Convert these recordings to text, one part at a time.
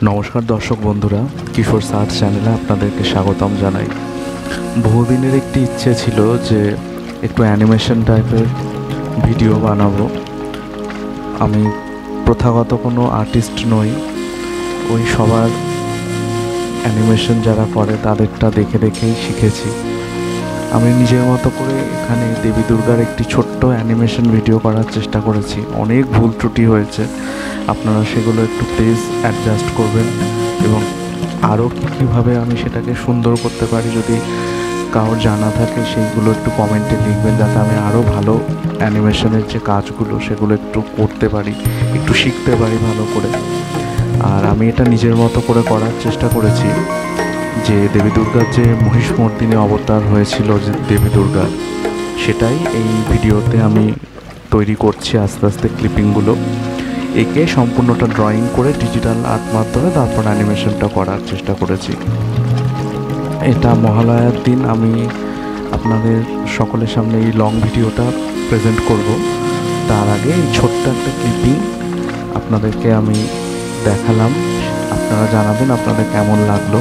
নমস্কার দর্শক বন্ধুরা, কিশোর সার্চ চ্যানেলে আপনাদেরকে স্বাগতম জানাই। বহুদিনের একটি ইচ্ছে ছিল যে একটু অ্যানিমেশন টাইপের ভিডিও বানাবো। আমি প্রথাগত কোনো আর্টিস্ট নই, ওই সবার অ্যানিমেশন যারা করে তাদেরটা দেখে দেখেই শিখেছি। আমি নিজের মতো করে এখানে দেবী দুর্গার একটি ছোট্ট অ্যানিমেশন ভিডিও করার চেষ্টা করেছি। অনেক ভুল ত্রুটি হয়েছে, আপনারা সেগুলো একটু প্লিজ অ্যাডজাস্ট করবেন এবং আরও কীভাবে আমি সেটাকে সুন্দর করতে পারি যদি কারোর জানা থাকে সেইগুলো একটু কমেন্টে লিখবেন, যাতে আমি আরও ভালো অ্যানিমেশনের যে কাজগুলো সেগুলো একটু করতে পারি, একটু শিখতে পারি ভালো করে। আর আমি এটা নিজের মতো করে করার চেষ্টা করেছি যে দেবী দুর্গার যে মহিষমর্দিনী অবতার হয়েছিল যে দেবী দুর্গার, সেটাই এই ভিডিওতে আমি তৈরি করছি আস্তে আস্তে ক্লিপিংগুলো। একে সম্পূর্ণটা ড্রয়িং করে ডিজিটাল আর্ট মাধ্যমে তারপর অ্যানিমেশনটা করার চেষ্টা করেছি। এটা মহালয়ার দিন আমি আপনাদের সকলের সামনে এই লং ভিডিওটা প্রেজেন্ট করব। তার আগে এই ছোট্ট একটা ক্লিপিং আপনাদেরকে আমি দেখালাম। আপনারা জানাবেন আপনাদের কেমন লাগলো।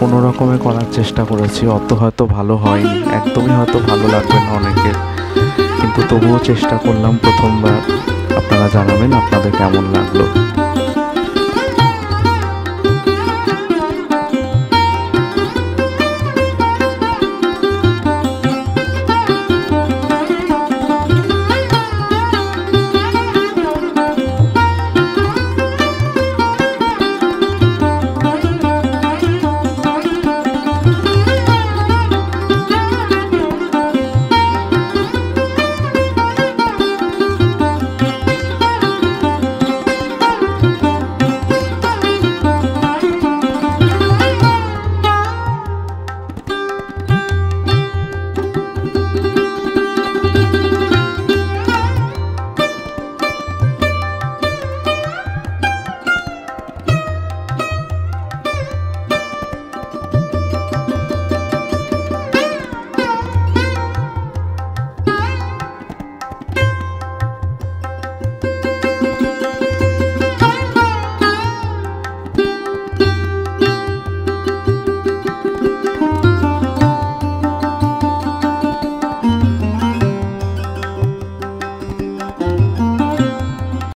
কোনো রকমে করার চেষ্টা করেছি, অত হয়তো ভালো হয়নি, একদমই হয়তো ভালো লাগবে না অনেকের, কিন্তু তবুও চেষ্টা করলাম প্রথমবার। আপনারা জানাবেন আপনাদের কেমন লাগলো।